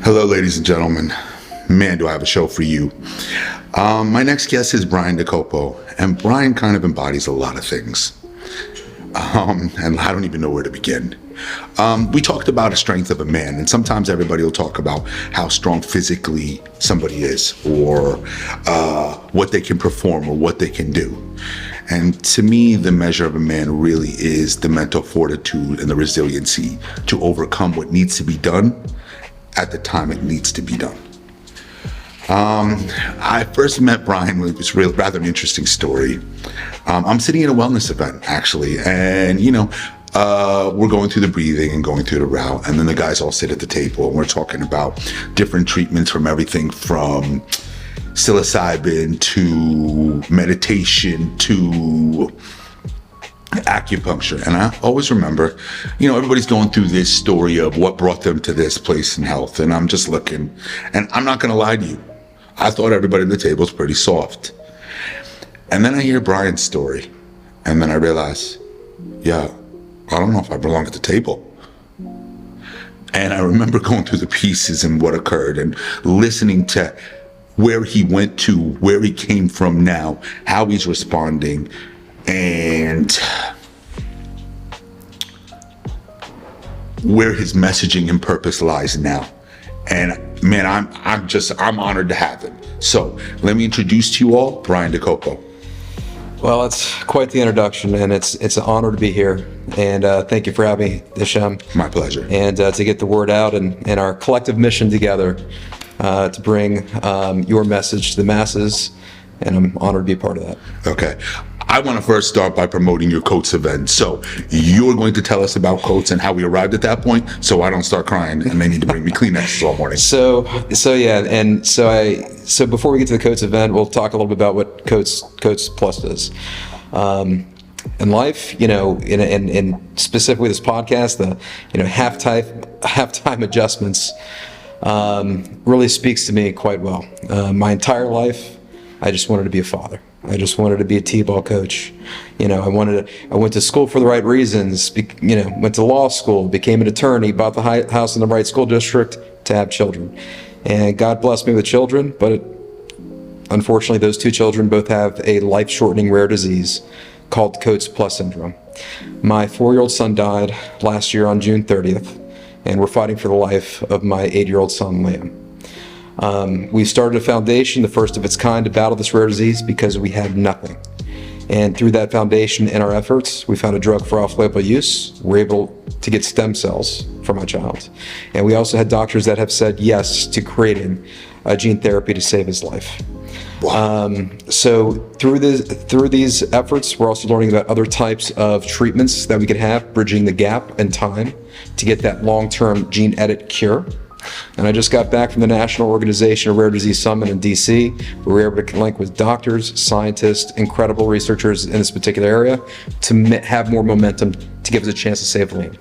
Hello, ladies and gentlemen. Man, do I have a show for you. My next guest is Brayan Docobo, and Bryan kind of embodies a lot of things. And I don't even know where to begin. We talked about the strength of a man, and sometimes everybody will talk about how strong physically somebody is, or what they can perform, or what they can do. And to me, the measure of a man really is the mental fortitude and the resiliency to overcome what needs to be done at the time it needs to be done. I first met Bryan. It was rather an interesting story. I'm sitting in a wellness event, actually, and we're going through the breathing and going through the route, and then the guys all sit at the table and we're talking about different treatments, from everything from psilocybin to meditation to acupuncture. And I always remember, everybody's going through this story of what brought them to this place in health. And I'm just looking, and I'm not going to lie to you, I thought everybody at the table was pretty soft. And then I hear Bryan's story, and then I realize, yeah, I don't know if I belong at the table. And I remember going through the pieces and what occurred, and listening to where he went to, where he came from now, how he's responding, and where his messaging and purpose lies now. And man, I'm honored to have him. So let me introduce to you all Brayan Docobo. Well, it's quite the introduction, and it's an honor to be here. And thank you for having me, Hesham. My pleasure. And to get the word out and our collective mission together to bring your message to the masses. And I'm honored to be a part of that. Okay. I want to first start by promoting your Coats event. So you're going to tell us about Coats and how we arrived at that point, so I don't start crying and they need to bring me Kleenexes all morning. So before we get to the Coats event, we'll talk a little bit about what Coats Plus is. In life, and specifically this podcast, the halftime adjustments really speaks to me quite well. My entire life, I just wanted to be a father. I just wanted to be a T-ball coach. I went to school for the right reasons, went to law school, became an attorney, bought the house in the right school district to have children. And God blessed me with children, but unfortunately those two children both have a life-shortening rare disease called Coats Plus syndrome. My 4-year-old son died last year on June 30th, and we're fighting for the life of my 8-year-old son, Liam. We started a foundation, the first of its kind, to battle this rare disease because we had nothing. And through that foundation and our efforts, we found a drug for off-label use. We're able to get stem cells for my child. And we also had doctors that have said yes to creating a gene therapy to save his life. Wow. So through these efforts, we're also learning about other types of treatments that we could have, bridging the gap in time to get that long-term gene edit cure. And I just got back from the National Organization of Rare Disease Summit in DC, where we were able to link with doctors, scientists, incredible researchers in this particular area to have more momentum to give us a chance to save Liam.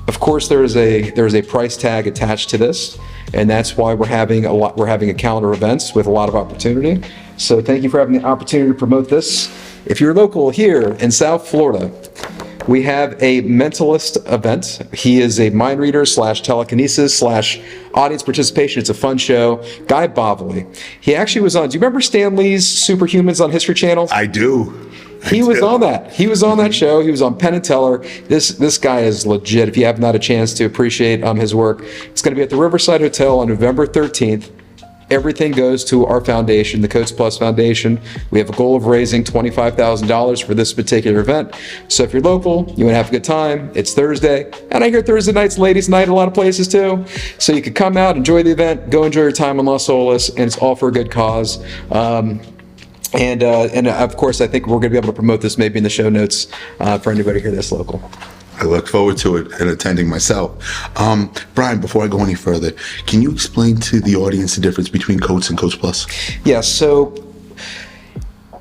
Of course, there is a price tag attached to this, and that's why we're having a calendar of events with a lot of opportunity. So thank you for having the opportunity to promote this. If you're local here in South Florida, we have a mentalist event. He is a mind reader / telekinesis / audience participation. It's a fun show. Guy Bobley. He actually was on, do you remember Stan Lee's Superhumans on History Channel? I do. He was on that. He was on that show. He was on Penn and Teller. This guy is legit. If you have not a chance to appreciate his work, it's going to be at the Riverside Hotel on November 13th. Everything goes to our foundation, the Coats Plus Foundation. We have a goal of raising $25,000 for this particular event. So if you're local, you want to have a good time, it's Thursday. And I hear Thursday night's ladies' night at a lot of places too. So you could come out, enjoy the event, go enjoy your time in Los Olas, and it's all for a good cause. And of course, I think we're going to be able to promote this maybe in the show notes for anybody here that's local. I look forward to it and attending myself. Bryan, before I go any further, can you explain to the audience the difference between Coats and Coats Plus? Yeah, so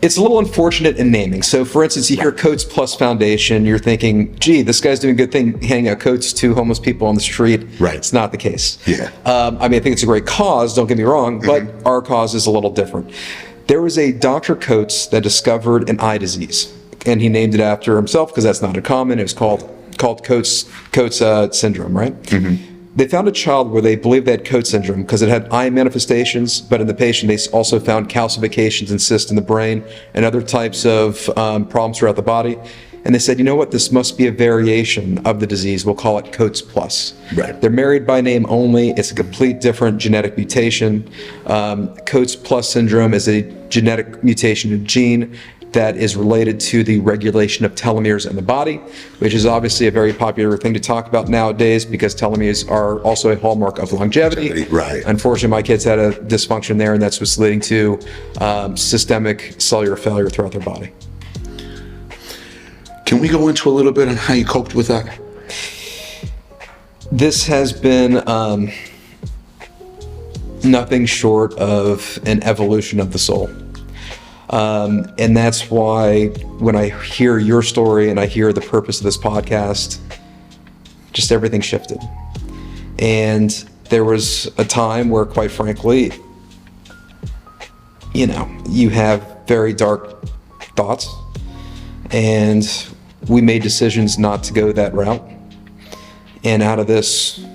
it's a little unfortunate in naming. So for instance, you hear Coats Plus Foundation, you're thinking, gee, this guy's doing a good thing handing out coats to homeless people on the street. Right. It's not the case. Yeah. I think it's a great cause, don't get me wrong, but our cause is a little different. There was a Dr. Coats that discovered an eye disease, and he named it after himself because that's not uncommon. It was called Coats syndrome, right? They found a child where they believed they had coat syndrome because it had eye manifestations, but in the patient, they also found calcifications and cysts in the brain and other types of problems throughout the body. And they said, you know what, this must be a variation of the disease. We'll call it Coates plus. Right. They're married by name only. It's a complete different genetic mutation. Coates plus syndrome is a genetic mutation of gene that is related to the regulation of telomeres in the body, which is obviously a very popular thing to talk about nowadays because telomeres are also a hallmark of longevity. Right. Unfortunately, my kids had a dysfunction there, and that's what's leading to systemic cellular failure throughout their body. Can we go into a little bit on how you coped with that? This has been nothing short of an evolution of the soul. And that's why when I hear your story and I hear the purpose of this podcast, just everything shifted. And there was a time where, quite frankly, you have very dark thoughts, and we made decisions not to go that route. And out of these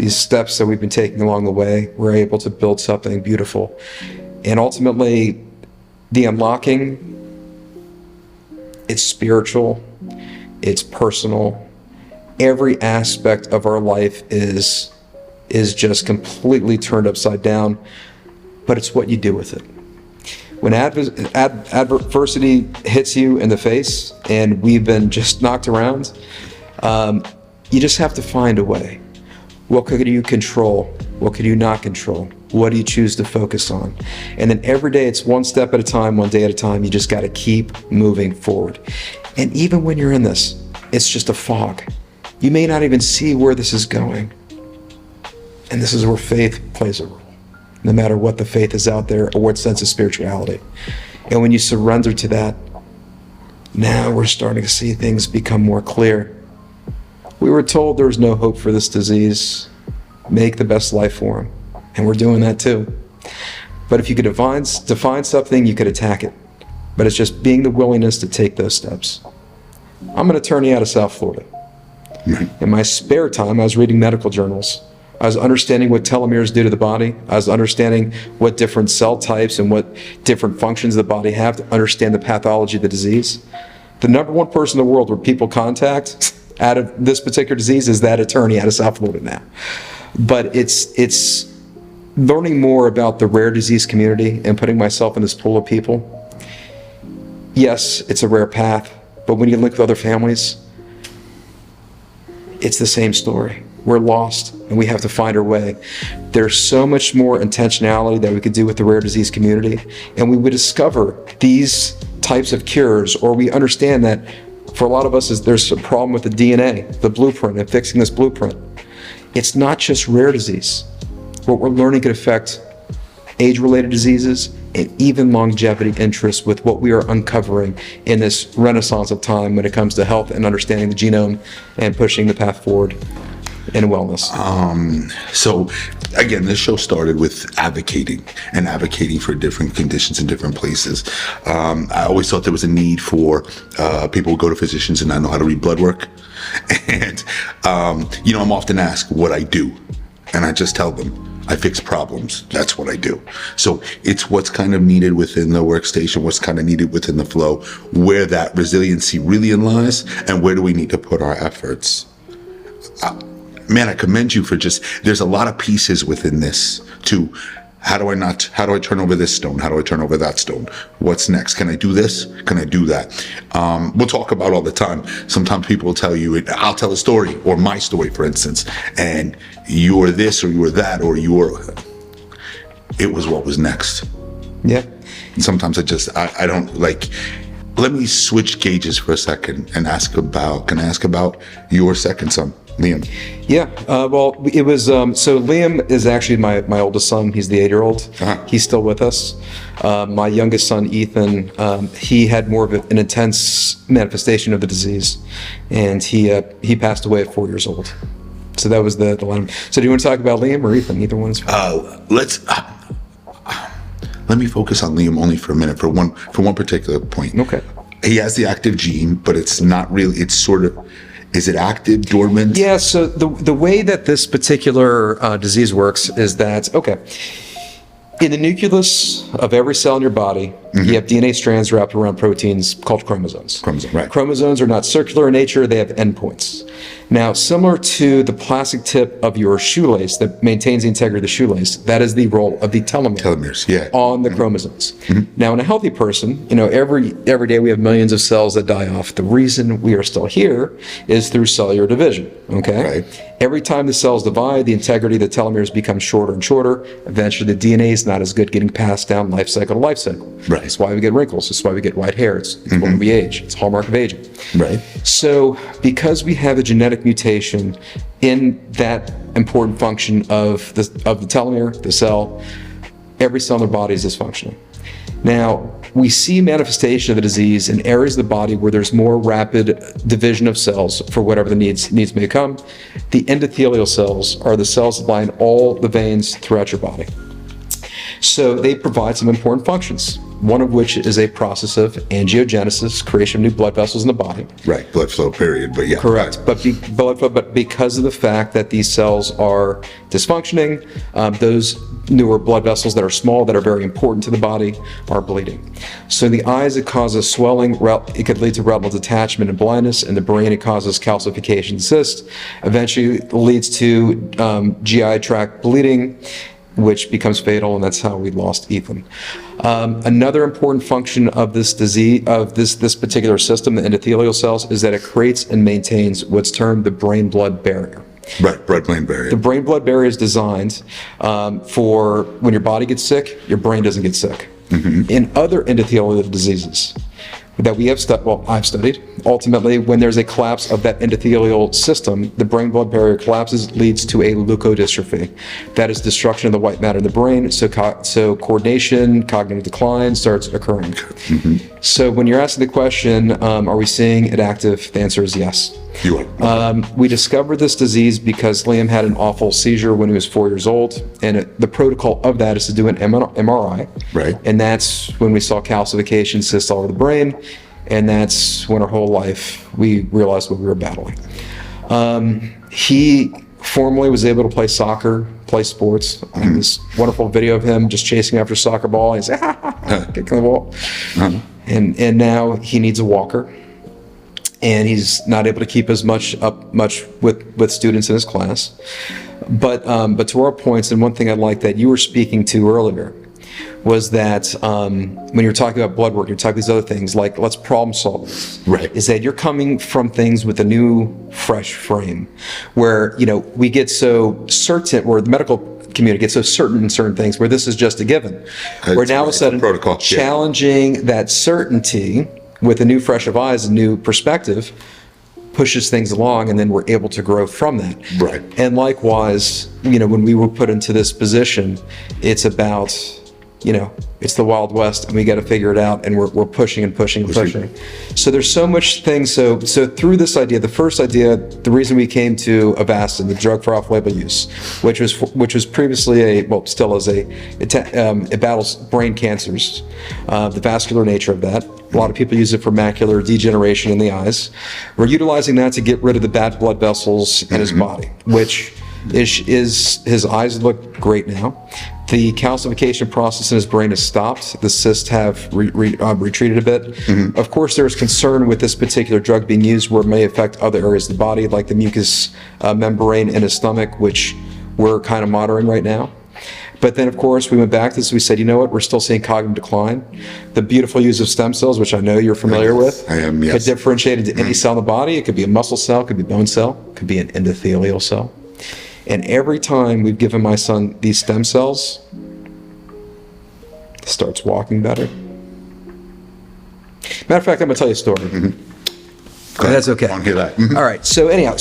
steps that we've been taking along the way, we're able to build something beautiful. And ultimately, the unlocking, it's spiritual, it's personal. Every aspect of our life is just completely turned upside down, but it's what you do with it. When adversity hits you in the face, and we've been just knocked around, you just have to find a way. What could you control? What could you not control? What do you choose to focus on? And then every day it's one step at a time, one day at a time. You just got to keep moving forward. And even when you're in this, it's just a fog. You may not even see where this is going. And this is where faith plays a role, no matter what the faith is out there or what sense of spirituality. And when you surrender to that, now we're starting to see things become more clear. We were told there was no hope for this disease. Make the best life for him. And we're doing that too. But if you could define something, you could attack it. But it's just being the willingness to take those steps. I'm an attorney out of South Florida. In my spare time, I was reading medical journals. I was understanding what telomeres do to the body. I was understanding what different cell types and what different functions the body have to understand the pathology of the disease. The number one person in the world where people contact out of this particular disease is that attorney out of South Florida now. But it's learning more about the rare disease community and putting myself in this pool of people. Yes, it's a rare path, but when you link with other families, it's the same story. We're lost and we have to find our way. There's so much more intentionality that we could do with the rare disease community, and we would discover these types of cures, or we understand that for a lot of us there's a problem with the DNA, the blueprint, and fixing this blueprint. It's not just rare disease. What we're learning could affect age-related diseases and even longevity interests with what we are uncovering in this renaissance of time when it comes to health and understanding the genome and pushing the path forward in wellness. So again, this show started with advocating for different conditions in different places. I always thought there was a need for people who go to physicians and not know how to read blood work. And, I'm often asked what I do. And I just tell them, I fix problems. That's what I do. So it's what's kind of needed within the workstation, what's kind of needed within the flow, where that resiliency really lies, and where do we need to put our efforts. Man, I commend you for there's a lot of pieces within this to how do I turn over this stone? How do I turn over that stone? What's next? Can I do this? Can I do that? We'll talk about all the time. Sometimes people will tell you, I'll tell a story, or my story, for instance, and you're this or you're that, or it was what was next. Yeah. And sometimes I don't like, let me switch gauges for a second and can I ask about your second son, Liam? Yeah, well, it was, so Liam is actually my oldest son. He's the 8-year-old. Uh-huh. He's still with us. My youngest son, Ethan, he had more of an intense manifestation of the disease, and he passed away at 4 years old. So that was the line. So do you want to talk about Liam or Ethan? Either one is fine. Let me focus on Liam only for a minute, for one particular point. Okay. He has the active gene, but it's not really, Is it active, dormant? Yeah, so the way that this particular disease works is that, okay, in the nucleus of every cell in your body, you have DNA strands wrapped around proteins called chromosomes. Right. Chromosomes are not circular in nature, they have endpoints. Now, similar to the plastic tip of your shoelace that maintains the integrity of the shoelace, that is the role of the Telomeres, yeah. on the chromosomes. Now, in a healthy person, every day we have millions of cells that die off. The reason we are still here is through cellular division, okay? Right. Every time the cells divide, the integrity of the telomeres becomes shorter and shorter. Eventually, the DNA is not as good getting passed down life cycle to life cycle. Right. That's why we get wrinkles. That's why we get white hair. It's why we age. It's a hallmark of aging. Right. So because we have a genetic mutation in that important function of the telomere, the cell, every cell in the body is dysfunctional. Now, we see manifestation of the disease in areas of the body where there's more rapid division of cells for whatever the needs may come. The endothelial cells are the cells that line all the veins throughout your body. So they provide some important functions, one of which is a process of angiogenesis, creation of new blood vessels in the body. Right, blood flow, period, but yeah. Correct, but because of the fact that these cells are dysfunctioning, those newer blood vessels that are small, that are very important to the body, are bleeding. So in the eyes, it causes swelling, it could lead to retinal detachment and blindness. In the brain, it causes calcification, cysts, eventually leads to GI tract bleeding, which becomes fatal, and that's how we lost Ethan. Another important function of this disease, of this particular system, the endothelial cells, is that it creates and maintains what's termed the brain-blood barrier. Right, blood-brain barrier. The brain-blood barrier is designed for when your body gets sick, your brain doesn't get sick. In other endothelial diseases that we have I've studied, ultimately, when there's a collapse of that endothelial system, the brain-blood barrier collapses, leads to a leukodystrophy. That is destruction of the white matter in the brain, so coordination, cognitive decline starts occurring. So when you're asking the question, are we seeing it active? The answer is yes. You are. We discovered this disease because Liam had an awful seizure when he was 4 years old, and the protocol of that is to do an MRI. Right. And that's when we saw calcification, cysts all over the brain, and that's when our whole life we realized what we were battling. He formerly was able to play soccer, play sports. I have this wonderful video of him just chasing after a soccer ball. He's kicking the ball. And now he needs a walker. And he's not able to keep as much with students in his class. But to our points, and one thing I like that you were speaking to earlier was that when you're talking about blood work, you're talking these other things like let's problem solve this. Right. Is that you're coming from things with a new, fresh frame, where we get so certain, or the medical community gets so certain in certain things, where this is just a given. Where now all of a sudden protocol, challenging that certainty with a new fresh of eyes, a new perspective, pushes things along, and then we're able to grow from that. Right. And likewise, when we were put into this position, it's about, it's the Wild West, and we got to figure it out, and we're pushing and pushing and pushing. So there's so much things. So through this idea, the first idea, the reason we came to Avastin, the drug for off-label use, which was previously still is it battles brain cancers, the vascular nature of that. A lot of people use it for macular degeneration in the eyes. We're utilizing that to get rid of the bad blood vessels in his body, which is his eyes look great now. The calcification process in his brain has stopped. The cysts have retreated a bit. Of course, there's concern with this particular drug being used where it may affect other areas of the body, like the mucous membrane in his stomach, which we're kind of monitoring right now. But then, of course, we went back to this. We said, you know what? We're still seeing cognitive decline. The beautiful use of stem cells, which I know you're familiar with, I am, yes. could differentiate into any cell in the body. It could be a muscle cell, it could be a bone cell, it could be an endothelial cell. And every time we've given my son these stem cells, he starts walking better. Matter of fact, I'm going to tell you a story. That's okay. I want to hear that. All right. So anyhow,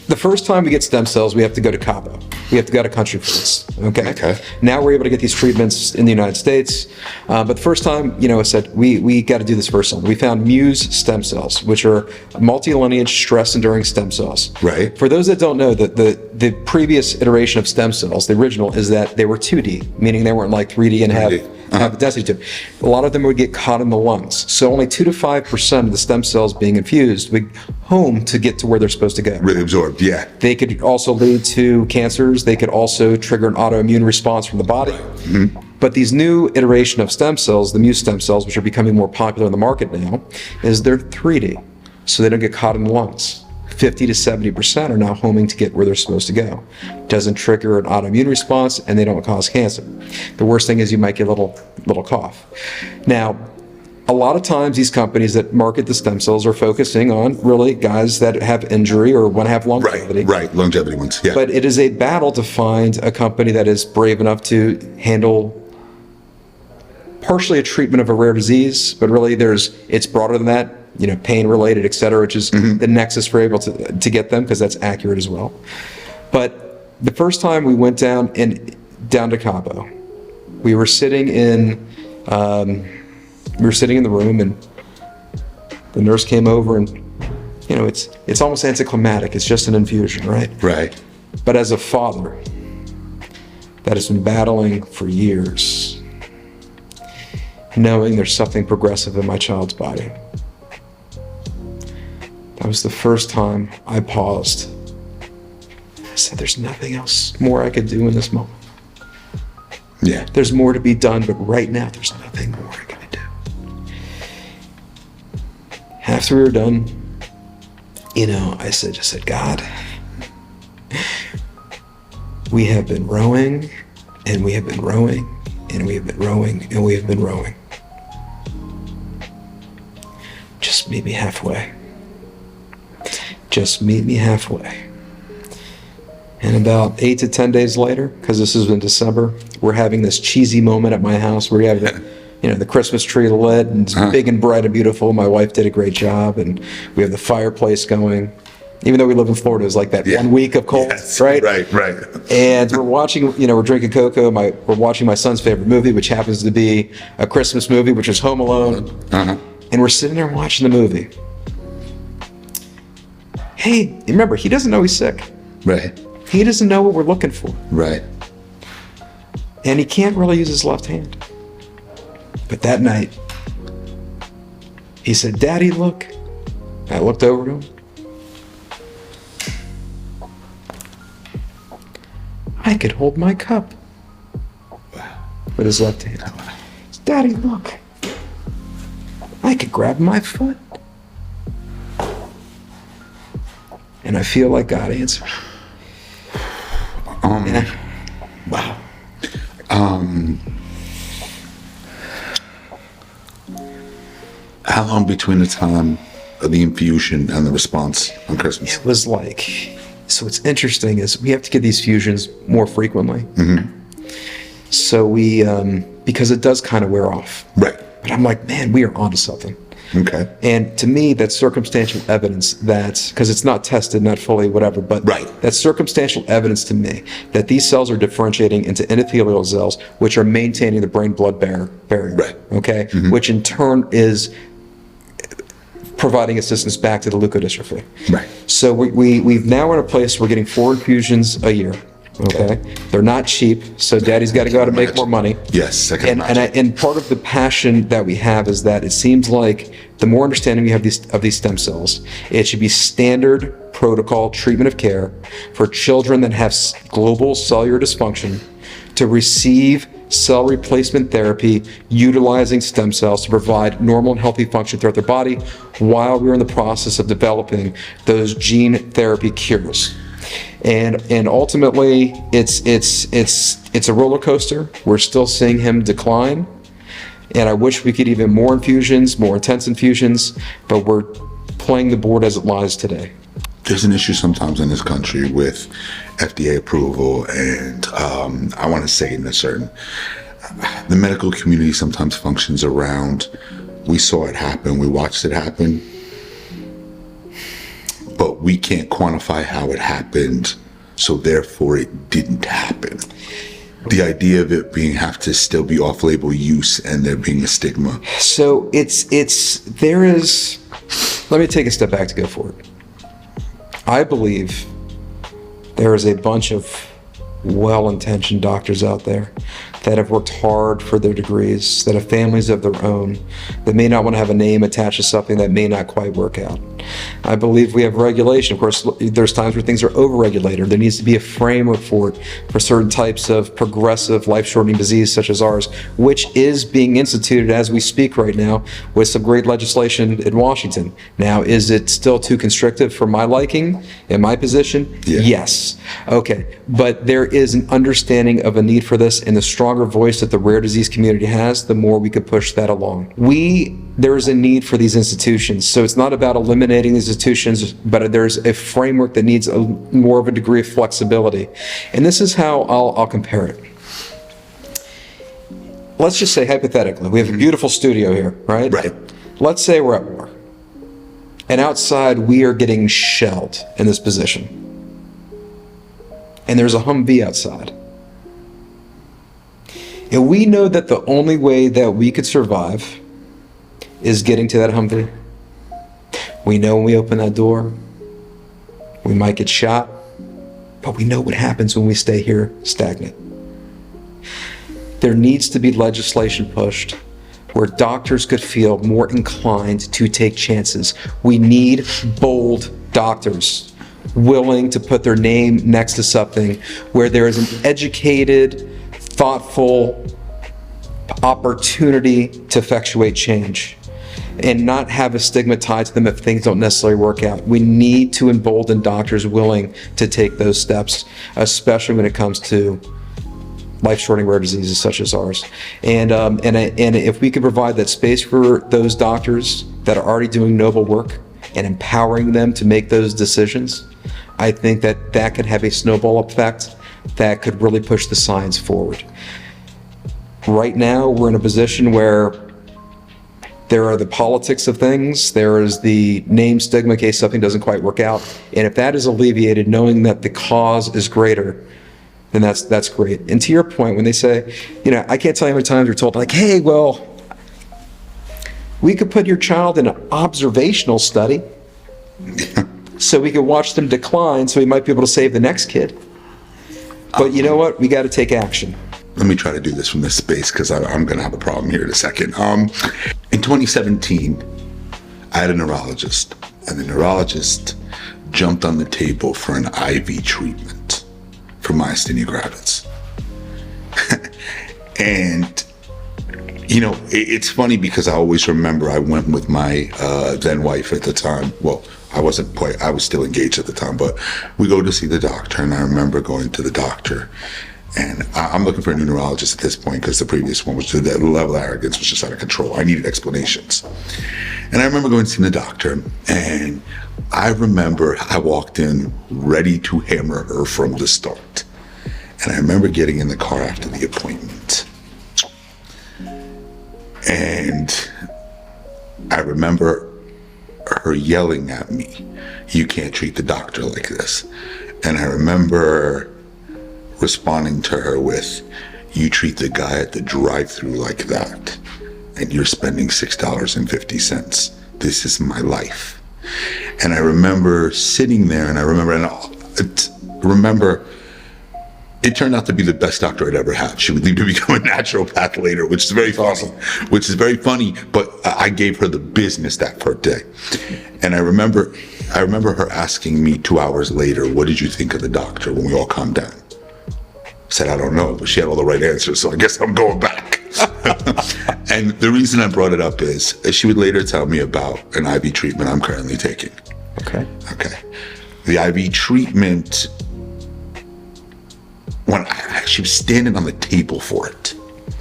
the first time we get stem cells, we have to go to Cabo. We have to go to country for this. Okay. Now we're able to get these treatments in the United States. But the first time, I said, we got to do this first. We found Muse stem cells, which are multi-lineage stress-enduring stem cells. Right. For those that don't know, the previous iteration of stem cells, the original, is that they were 2D, meaning they weren't like 3D and have have a density to it. A lot of them would get caught in the lungs. So only 2 to 5% of the stem cells being infused would home to get to where they're supposed to go. Really absorbed, yeah. They could also lead to cancers. They could also trigger an autoimmune response from the body. But these new iteration of stem cells, the mu stem cells, which are becoming more popular in the market now, is they're 3D. So they don't get caught in the lungs. 50 to 70% are now homing to get where they're supposed to go. Doesn't trigger an autoimmune response, and they don't cause cancer. The worst thing is you might get a little cough. Now, a lot of times these companies that market the stem cells are focusing on really guys that have injury or want to have longevity. Right, longevity ones, yeah. But it is a battle to find a company that is brave enough to handle partially a treatment of a rare disease, but really it's broader than that, pain related, et cetera, which is the nexus for able to get them, because that's accurate as well. But the first time we went down to Cabo, we were sitting in the room, and the nurse came over, and it's almost anticlimactic. It's just an infusion, right? Right. But as a father that has been battling for years, knowing there's something progressive in my child's body, that was the first time I paused. I said, there's nothing else more I could do in this moment. Yeah. There's more to be done, but right now there's nothing more I can do. After we were done, I just said, God, we have been rowing, and we have been rowing, and we have been rowing, and we have been rowing. Just meet me halfway. Just meet me halfway. And about 8 to 10 days later, because this is in December, we're having this cheesy moment at my house where we have the Christmas tree lit, and it's big and bright and beautiful. My wife did a great job, and we have the fireplace going. Even though we live in Florida, it was like that 1 week of cold, right? Right. And we're watching, we're drinking cocoa. We're watching my son's favorite movie, which happens to be a Christmas movie, which is Home Alone. And we're sitting there watching the movie. Hey, remember, he doesn't know he's sick. Right. He doesn't know what we're looking for. Right. And he can't really use his left hand. But that night, he said, Daddy, look. I looked over to him. I could hold my cup with his left hand. Daddy, look. I could grab my foot. And I feel like God answered. Wow. How long between the time of the infusion and the response on Christmas? It was like, so what's interesting is we have to get these fusions more frequently. So we, because it does kind of wear off. Right. But I'm like, man, we are onto something. Okay. And to me, that's circumstantial evidence that, because it's not tested, not fully, whatever, but that's circumstantial evidence to me that these cells are differentiating into endothelial cells, which are maintaining the brain-blood barrier. Right. Okay. Which in turn is providing assistance back to the leukodystrophy. Right. So we've now in a place we're getting 4 infusions a year. Okay. They're not cheap, so Daddy's got to go out and make more money. Yes, I can imagine. And part of the passion that we have is that it seems like the more understanding we have of these stem cells, it should be standard protocol treatment of care for children that have global cellular dysfunction to receive cell replacement therapy utilizing stem cells to provide normal and healthy function throughout their body while we're in the process of developing those gene therapy cures. And ultimately, it's a roller coaster. We're still seeing him decline, and I wish we could even more infusions, more intense infusions, but we're playing the board as it lies today. There's an issue sometimes in this country with FDA approval, and I want to say in a certain, the medical community sometimes functions around, we saw it happen, we watched it happen, but we can't quantify how it happened, so therefore it didn't happen. The idea of it being have to still be off-label use and there being a stigma. So there is, let me take a step back to go forward. I believe there is a bunch of well-intentioned doctors out there that have worked hard for their degrees, that have families of their own, that may not want to have a name attached to something that may not quite work out. I believe we have regulation. Of course, there's times where things are over-regulated. There needs to be a framework for it, for certain types of progressive life-shortening disease such as ours, which is being instituted as we speak right now with some great legislation in Washington. Now, is it still too constrictive for my liking in my position? Yeah. Yes. Okay. But there is an understanding of a need for this, and the stronger voice that the rare disease community has, the more we could push that along. There is a need for these institutions. So it's not about eliminating these institutions, but there's a framework that needs more of a degree of flexibility. And this is how I'll compare it. Let's just say hypothetically, we have a beautiful studio here, right? Right. Let's say we're at war. And outside, we are getting shelled in this position. And there's a Humvee outside. And we know that the only way that we could survive is getting to that Humvee. We know when we open that door, we might get shot, but we know what happens when we stay here stagnant. There needs to be legislation pushed where doctors could feel more inclined to take chances. We need bold doctors willing to put their name next to something where there is an educated, thoughtful opportunity to effectuate change and not have a stigma tied to them if things don't necessarily work out. We need to embolden doctors willing to take those steps, especially when it comes to life-shortening rare diseases such as ours. And if we could provide that space for those doctors that are already doing noble work and empowering them to make those decisions, I think that could have a snowball effect that could really push the science forward. Right now, we're in a position where there are the politics of things, there is the name stigma in case something doesn't quite work out, and if that is alleviated, knowing that the cause is greater, then that's great. And to your point, when they say, I can't tell you how many times you're told, like, hey, well, we could put your child in an observational study so we could watch them decline so we might be able to save the next kid. But you know what? We got to take action. Let me try to do this from this space because I'm going to have a problem here in a second. In 2017, I had a neurologist, and the neurologist jumped on the table for an IV treatment for myasthenia gravis. And, it's funny because I always remember I went with my then wife at the time. Well, I was still engaged at the time, but we go to see the doctor, and I remember going to the doctor. And I'm looking for a new neurologist at this point because the previous one was the level of arrogance was just out of control. I needed explanations. And I remember going to see the doctor, and I remember I walked in ready to hammer her from the start. And I remember getting in the car after the appointment. And I remember her yelling at me, "You can't treat the doctor like this." And I remember responding to her with, "You treat the guy at the drive-thru like that, and you're spending $6.50. This is my life." And I remember sitting there, and I remember it turned out to be the best doctor I'd ever had. She would leave to become a naturopath later, which is very funny, but I gave her the business that first day. And I remember her asking me 2 hours later, "What did you think of the doctor?" when we all calmed down. I said, "I don't know," but she had all the right answers, so I guess I'm going back. And the reason I brought it up is she would later tell me about an IV treatment I'm currently taking. Okay. The IV treatment, she was standing on the table for it.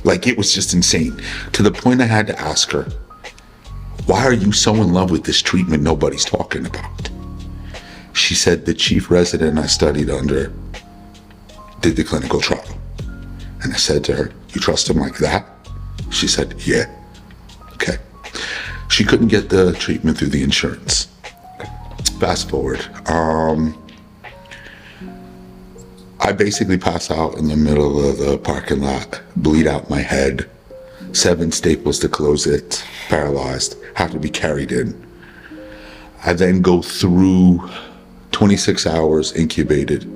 Like, it was just insane. To the point I had to ask her, "Why are you so in love with this treatment nobody's talking about?" She said the chief resident I studied under did the clinical trial. And I said to her, "You trust him like that?" She said, "Yeah." Okay. She couldn't get the treatment through the insurance. Fast forward. I basically pass out in the middle of the parking lot, bleed out my head, 7 staples to close it, paralyzed, have to be carried in. I then go through 26 hours incubated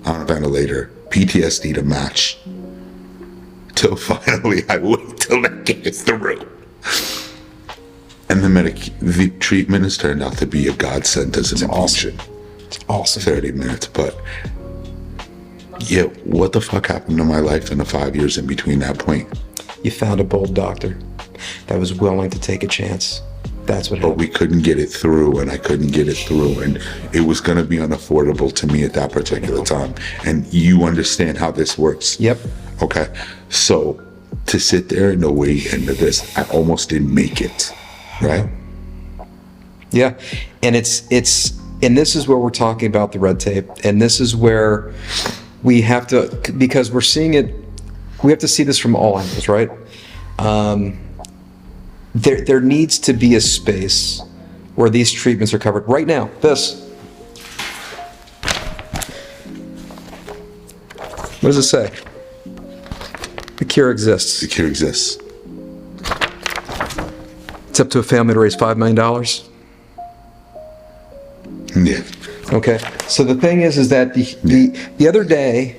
on a ventilator, PTSD to match, till finally I wait till I get it through. And the treatment has turned out to be a godsend as an infusion. It's awesome. 30 minutes, but yeah, what the fuck happened to my life in the 5 years in between that point? You found a bold doctor that was willing to take a chance. That's what But happened. we couldn't get it through, and I couldn't get it through, and it was going to be unaffordable to me at that particular time. And you understand how this works. Yep. Okay. So to sit there and the way into this, I almost didn't make it. Right. Yeah. And and this is where we're talking about the red tape. And this is where we have to, because we're seeing it, we have to see this from all angles, right? There needs to be a space where these treatments are covered. Right now, this. What does it say? The cure exists. The cure exists. It's up to a family to raise $5 million. Yeah. Okay. So the thing is that the other day,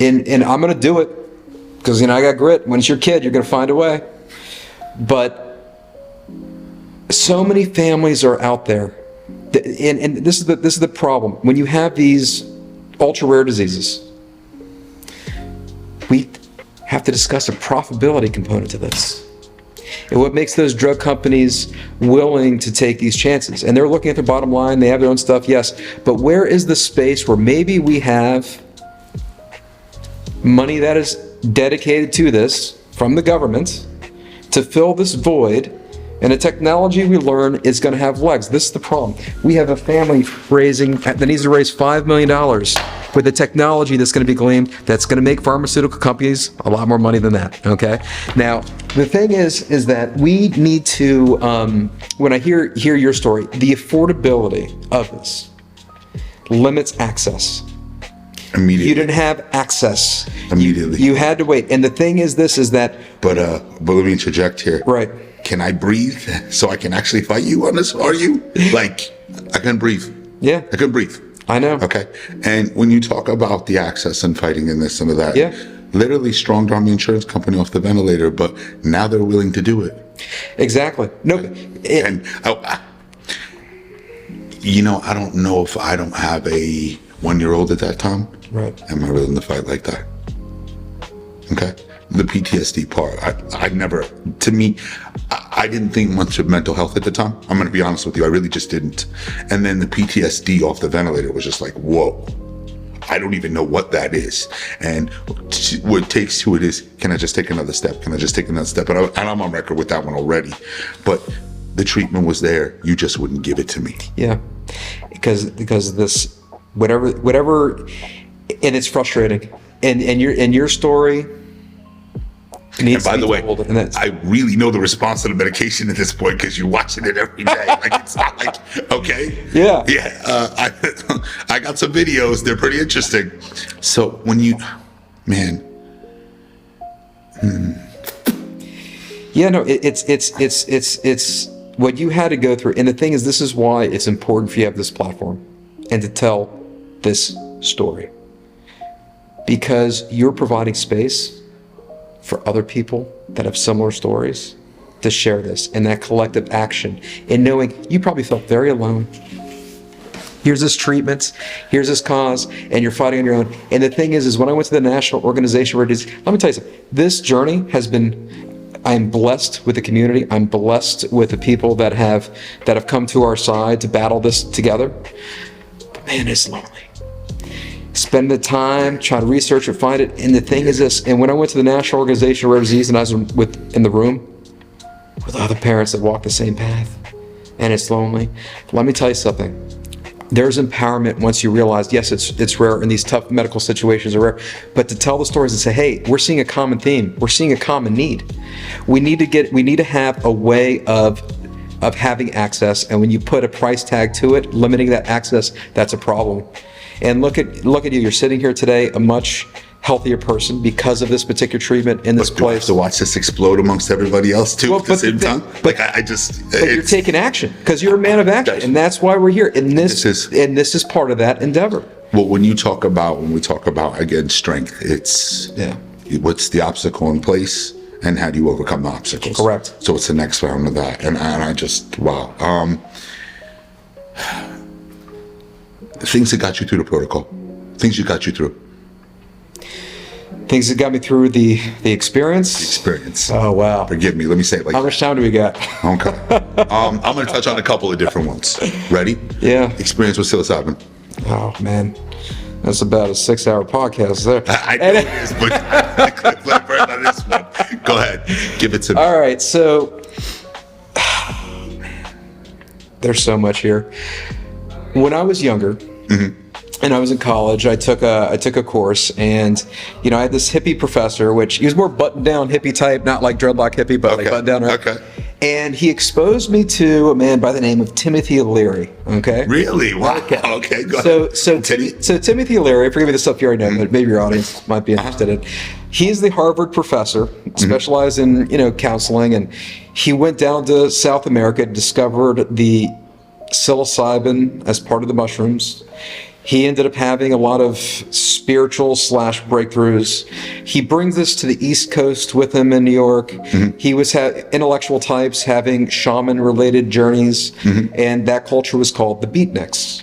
and I'm going to do it because, I got grit. When it's your kid, you're going to find a way. But so many families are out there. And this is the problem. When you have these ultra rare diseases, we have to discuss a profitability component to this. And what makes those drug companies willing to take these chances? And they're looking at their bottom line, they have their own stuff, yes. But where is the space where maybe we have money that is dedicated to this from the government to fill this void, and the technology we learn is going to have legs? This is the problem. We have a family that needs to raise $5 million with the technology that's going to be gleaned, that's going to make pharmaceutical companies a lot more money than that, okay? Now, the thing is that we need to, when I hear your story, the affordability of this limits access. Immediately. You didn't have access. Immediately. You had to wait. And the thing is that... But let me interject here. Right. Can I breathe so I can actually fight you on this? Are you? Like, I can breathe. Yeah. I can breathe. I know. Okay. And when you talk about the access and fighting and this and that, yeah, literally strong arm the insurance company off the ventilator, but now they're willing to do it. Exactly. No. And I don't know if I don't have a 1-year-old at that time. Right. Am I willing to fight like that? Okay. The PTSD part, I never, to me, I didn't think much of mental health at the time. I'm going to be honest with you. I really just didn't. And then the PTSD off the ventilator was just like, whoa, I don't even know what that is. And what takes to it is, can I just take another step? Can I just take another step? And I'm on record with that one already. But the treatment was there. You just wouldn't give it to me. Yeah. Because this, whatever, and it's frustrating. And your story, and by the way, I really know the response to the medication at this point because you're watching it every day. Like, it's not like, okay. Yeah. Yeah. I got some videos. They're pretty interesting. So when you, man. Yeah, no, it's what you had to go through. And the thing is, this is why it's important for you to have this platform and to tell this story. Because you're providing space for other people that have similar stories to share this, and that collective action, and knowing you probably felt very alone. Here's this treatment, here's this cause, and you're fighting on your own. And the thing is when I went to the National Organization for Disease, let me tell you something, this journey has been, I'm blessed with the community, I'm blessed with the people that have come to our side to battle this together. But man, it's lonely. Spend the time, try to research it, find it. And the thing is this, and when I went to the National Organization for Rare Disease and I was in the room with other parents that walk the same path, and it's lonely, let me tell you something. There's empowerment once you realize, yes, it's rare and these tough medical situations are rare, but to tell the stories and say, hey, we're seeing a common theme, we're seeing a common need. We need to have a way of having access, and when you put a price tag to it, limiting that access, that's a problem. And look at you. You're sitting here today, a much healthier person because of this particular treatment in this place. Do I have to watch this explode amongst everybody else too at the same time? But you're taking action because you're a man of action, and that's why we're here. And this is part of that endeavor. Well, when we talk about again strength, it's what's the obstacle in place and how do you overcome the obstacles? Correct. So it's the next round of that, and I just wow. Things that got you through the protocol, things you got you through. Things that got me through the experience. Experience. Oh wow. Forgive me. Let me say it like. How much time do we got? Okay. I'm going to touch on a couple of different ones. Ready? Yeah. Experience with psilocybin. Oh man, that's about a 6-hour podcast there. I know it is, but on this one. Go ahead. Give it to me. All right, so there's so much here. When I was younger, and I was in college, I took a course, and I had this hippie professor, which he was more buttoned down hippie type, not like dreadlock hippie, but like buttoned down. Right? Okay. And he exposed me to a man by the name of Timothy Leary. Okay. Really? Wow. Okay. Go ahead. So Timothy Leary, forgive me the stuff you already know, but maybe your audience might be interested in. He's the Harvard professor, specialized in counseling, and he went down to South America, discovered the psilocybin as part of the mushrooms. He ended up having a lot of spiritual / breakthroughs. He brings this to the East Coast with him in New York. He was intellectual types having shaman-related journeys, and that culture was called the beatniks.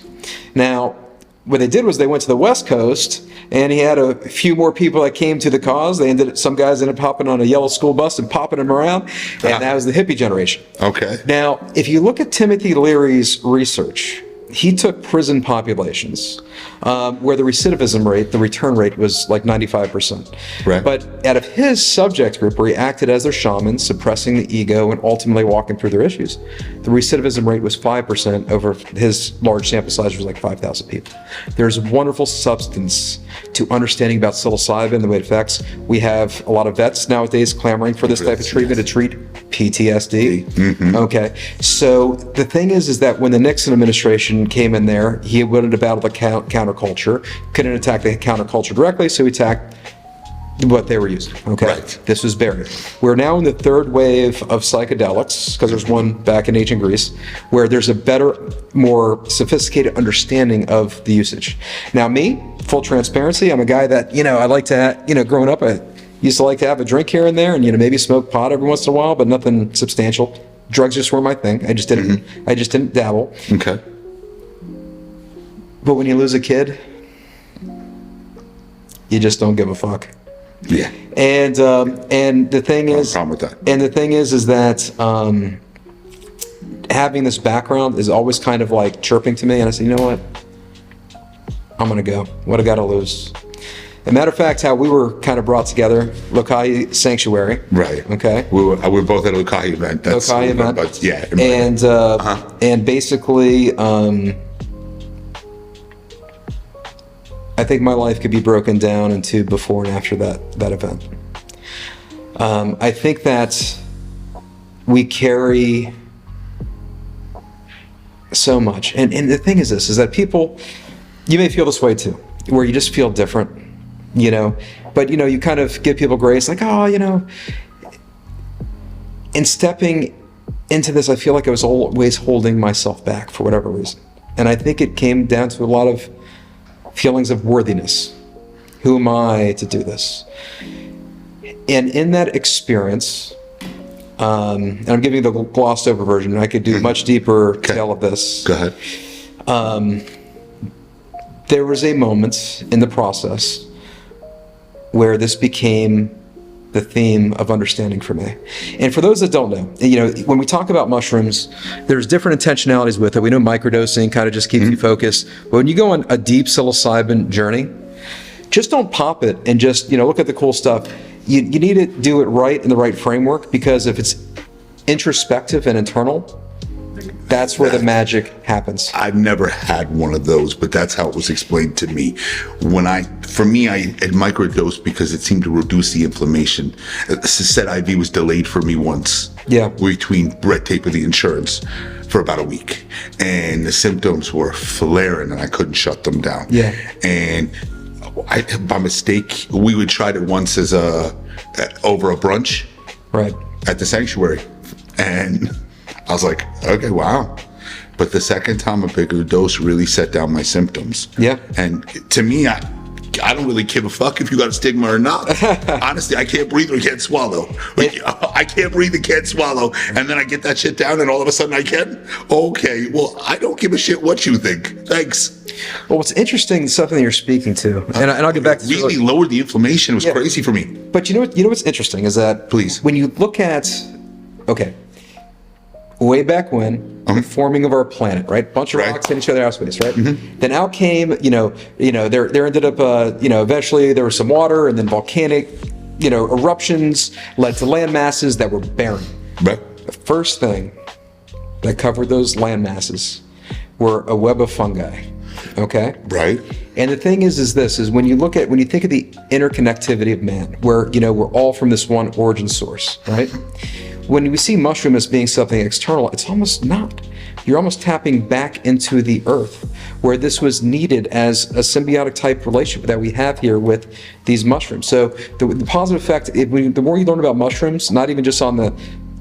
Now, what they did was they went to the West Coast, and he had a few more people that came to the cause. Some guys ended up hopping on a yellow school bus and popping them around, and that was the hippie generation. Okay. Now, if you look at Timothy Leary's research, he took prison populations where the recidivism rate, the return rate, was like 95%. Right. But out of his subject group, where he acted as their shaman, suppressing the ego and ultimately walking through their issues, the recidivism rate was 5% over his large sample size, was like 5,000 people. There's wonderful substance to understanding about psilocybin, the way it affects. We have a lot of vets nowadays clamoring for this type of treatment to treat PTSD. Okay, so the thing is that when the Nixon administration came in there, he wanted to battle the counterculture, couldn't attack the counterculture directly, so he attacked what they were using. Okay, Right. This was buried. We're now in the third wave of psychedelics, because there's one back in ancient Greece, where there's a better, more sophisticated understanding of the usage. Now me, full transparency, I'm a guy that, I like to, growing up, I used to like to have a drink here and there, and maybe smoke pot every once in a while, but nothing substantial. Drugs just were my thing. I just didn't dabble. Okay. But when you lose a kid, you just don't give a fuck. Yeah. And the thing is, problem with that. And the thing is that having this background is always kind of like chirping to me, and I say, you know what? I'm gonna go. What I gotta lose? As a matter of fact, how we were kind of brought together, Lokai Sanctuary. Right. Okay. We were both at a Lokai event. Lokai event. But yeah. And basically, I think my life could be broken down into before and after that event. I think that we carry so much, and the thing is this: is that people, you may feel this way too, where you just feel different, but you kind of give people grace, like, oh, in stepping into this, I feel like I was always holding myself back for whatever reason, and I think it came down to a lot of feelings of worthiness. Who am I to do this? And in that experience, and I'm giving you the glossed over version, I could do a much deeper tale of this. Go ahead. There was a moment in the process where this became the theme of understanding for me. And for those that don't know, when we talk about mushrooms, there's different intentionalities with it. We know microdosing kind of just keeps you focused. But when you go on a deep psilocybin journey, just don't pop it and just, look at the cool stuff. You need to do it right in the right framework, because if it's introspective and internal, that's where the magic happens. I've never had one of those, but that's how it was explained to me. For me, I had microdosed because it seemed to reduce the inflammation. Said IV was delayed for me once. Yeah. Between red tape of the insurance for about a week, and the symptoms were flaring, and I couldn't shut them down. Yeah. And by mistake, we would try it once as over a brunch. Right. At the sanctuary, and I was like, okay, wow. But the second time, a bigger dose really set down my symptoms. Yeah. And to me, I don't really give a fuck if you got a stigma or not. Honestly, I can't breathe or can't swallow. I can't breathe and can't swallow. And then I get that shit down and all of a sudden I can? Okay, well, I don't give a shit what you think. Thanks. Well, what's interesting, something that you're speaking to, and I'll get back to really lowered the inflammation. It was crazy for me. But you know what's interesting is that Please. When you look at, okay, way back when, the forming of our planet, right? Bunch of rocks hitting each other out of space, right? Then out came, there ended up, eventually there was some water, and then volcanic, eruptions led to land masses that were barren. Right. The first thing that covered those land masses were a web of fungi. Okay. Right. And the thing is when you think of the interconnectivity of man, where we're all from this one origin source, right? When we see mushroom as being something external, it's almost not. You're almost tapping back into the earth, where this was needed as a symbiotic type relationship that we have here with these mushrooms. So the positive effect, the more you learn about mushrooms, not even just on the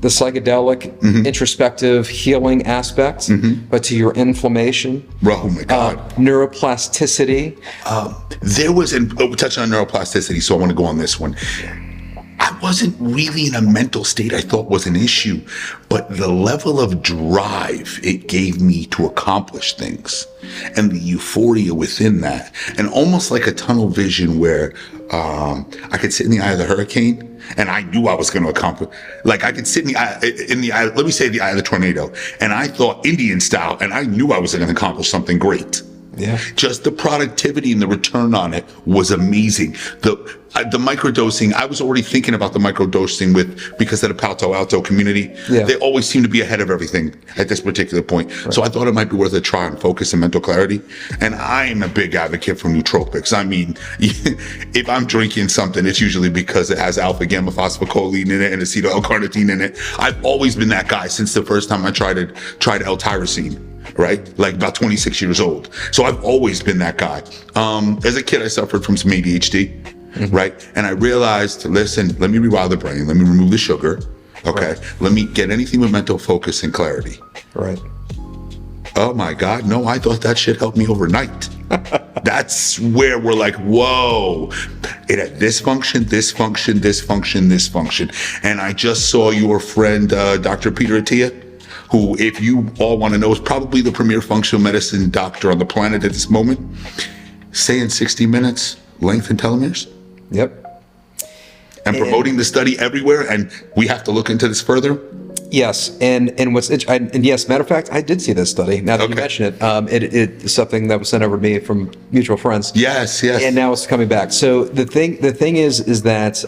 psychedelic, introspective, healing aspects, but to your inflammation. Oh my God. Neuroplasticity. There was, and we're touching on neuroplasticity, so I want to go on this one. I wasn't really in a mental state I thought was an issue, but the level of drive it gave me to accomplish things and the euphoria within that, and almost like a tunnel vision where I could sit in the eye of the hurricane and I knew I was going to accomplish. Like I could sit in the eye, let me say the eye of the tornado, and I thought Indian style, and I knew I was going to accomplish something great. Yeah. Just the productivity and the return on it was amazing. The microdosing, I was already thinking about the microdosing because of the Palo Alto community. Yeah. They always seem to be ahead of everything at this particular point. Right. So I thought it might be worth a try on focus and mental clarity. And I am a big advocate for nootropics. I mean, if I'm drinking something, it's usually because it has alpha gamma phosphocholine in it and acetyl L-carnitine in it. I've always been that guy since the first time I tried L-tyrosine. Right? Like about 26 years old. So I've always been that guy. As a kid, I suffered from some ADHD, right? And I realized, listen, let me rewire the brain. Let me remove the sugar. Okay. Right. Let me get anything with mental focus and clarity. Right. Oh my God. No, I thought that shit helped me overnight. That's where we're like, whoa, it had this function, this function, this function, this function. And I just saw your friend, Dr. Peter Attia, who, if you all want to know, is probably the premier functional medicine doctor on the planet at this moment, say in 60 minutes, lengthen telomeres. Yep. And promoting the study everywhere, and we have to look into this further. Yes, and yes, matter of fact, I did see this study. Now that you mention it, it is something that was sent over to me from mutual friends. Yes. And now it's coming back. So the thing is that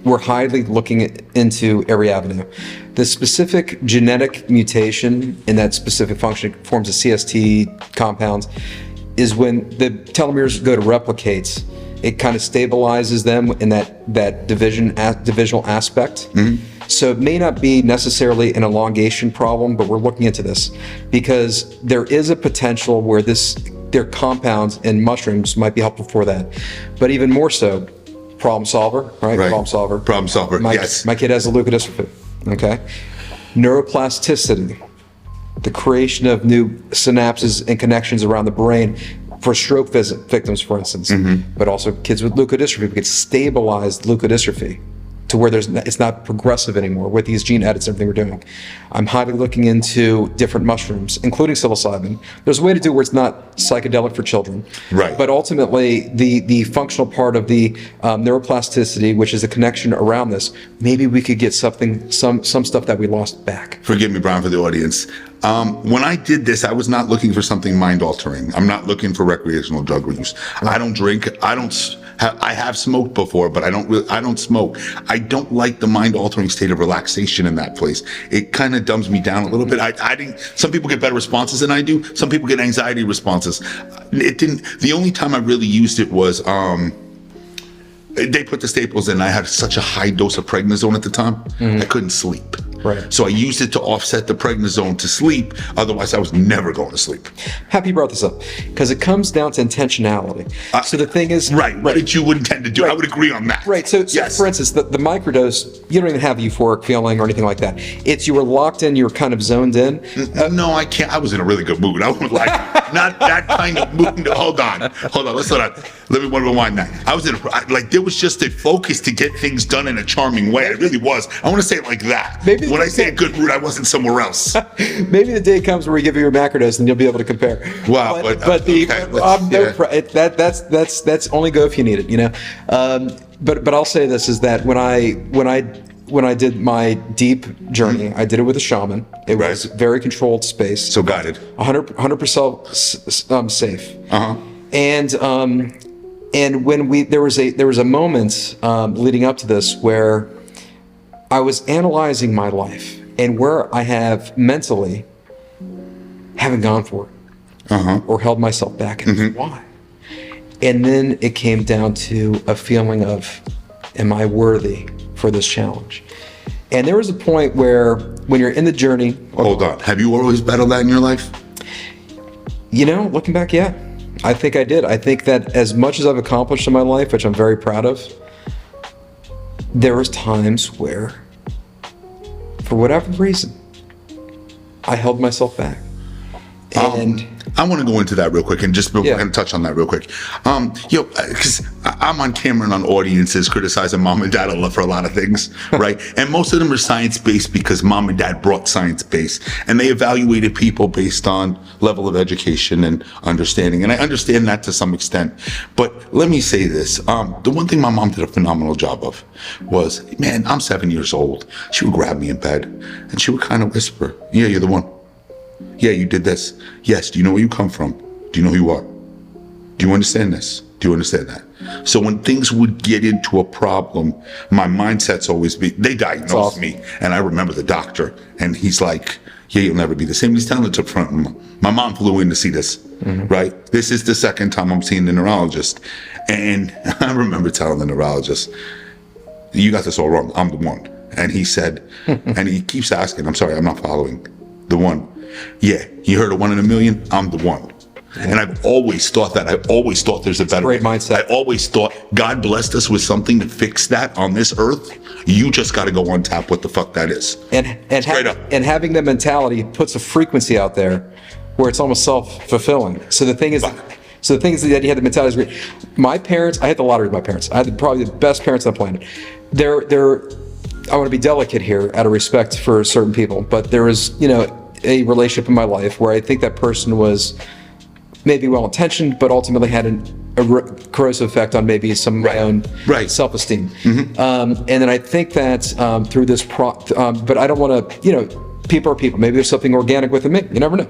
we're highly looking into every avenue. The specific genetic mutation in that specific function forms of CST compounds is when the telomeres go to replicate, it kind of stabilizes them in that divisional aspect. So it may not be necessarily an elongation problem, but we're looking into this because there is a potential where their compounds in mushrooms might be helpful for that. But even more so, problem solver, right? Problem solver. Yes. My kid has a leukodystrophy. Okay. Neuroplasticity, the creation of new synapses and connections around the brain for stroke victims, for instance, but also kids with leukodystrophy. We could stabilize leukodystrophy to where it's not progressive anymore with these gene edits and everything we're doing. I'm highly looking into different mushrooms, including psilocybin. There's a way to do it where it's not psychedelic for children. Right. But ultimately, the functional part of the neuroplasticity, which is a connection around this, maybe we could get some stuff that we lost back. Forgive me, Brian, for the audience. When I did this, I was not looking for something mind-altering. I'm not looking for recreational drug use. I don't drink. I have smoked before, but I don't smoke. I don't like the mind-altering state of relaxation in that place. It kind of dumbs me down a little bit. Some people get better responses than I do. Some people get anxiety responses. The only time I really used it was, they put the staples in. I had such a high dose of prednisone at the time. I couldn't sleep. Right. So I used it to offset the prednisone to sleep. Otherwise, I was never going to sleep. Happy you brought this up, because it comes down to intentionality. So the thing is, Right. What did you intend to do? I would agree on that. Right. So yes. for instance, the microdose, you don't even have a euphoric feeling or anything like that. It's you were locked in, you're kind of zoned in. No, I can't. I was in a really good mood. I was like, not that kind of mood. No, hold on. Let's let me rewind that. I was in like, there was just a focus to get things done in a charming way. It really was. I want to say it like that. Maybe when I say a good mood, I wasn't somewhere else. Maybe the day comes where we give you a macrodose and you'll be able to compare. Wow. That's only go if you need it, you know. But I'll say this is that when I did my deep journey, I did it with a shaman. It was very controlled space. So guided. 100% safe. Uh-huh. And when there was a moment leading up to this where I was analyzing my life and where I have mentally haven't gone for it or held myself back, and why. And then it came down to a feeling of, am I worthy for this challenge? And there was a point where when you're in the journey. Hold on. Have you always battled that in your life? You know, looking back, yeah, I think I did. I think that as much as I've accomplished in my life, which I'm very proud of, there was times where, for whatever reason, I held myself back. And I want to go into that real quick and just touch on that real quick. Because I'm on camera and on audiences criticizing mom and dad for a lot of things, right? And most of them are science-based because mom and dad brought science-based, and they evaluated people based on level of education and understanding. And I understand that to some extent. But let me say this. The one thing my mom did a phenomenal job of was, man, I'm 7 years old. She would grab me in bed and she would kind of whisper, yeah, you're the one. Yeah, you did this. Yes, do you know where you come from? Do you know who you are? Do you understand this? Do you understand that? So when things would get into a problem, my mindset's always they diagnosed me, and I remember the doctor, and he's like, yeah, you'll never be the same. He's telling it to front. My mom flew in to see this, right? This is the second time I'm seeing the neurologist. And I remember telling the neurologist, you got this all wrong. I'm the one. And he said, and he keeps asking, I'm sorry, I'm not following. The one. Yeah, you heard of 1 in a million? I'm the one. And I've always thought that. I always thought there's a better great mindset. I always thought God blessed us with something to fix that on this earth. You just got to go on tap what the fuck that is. And having that mentality puts a frequency out there where it's almost self-fulfilling. So the thing is that you had the mentality is great. My parents, I had the lottery with my parents. I had probably the best parents on the planet. I want to be delicate here out of respect for certain people, but there was, a relationship in my life where I think that person was maybe well-intentioned, but ultimately had a corrosive effect on maybe some of my own self-esteem. And then I think that through this, but I don't want to, people are people. Maybe there's something organic within me. You never know.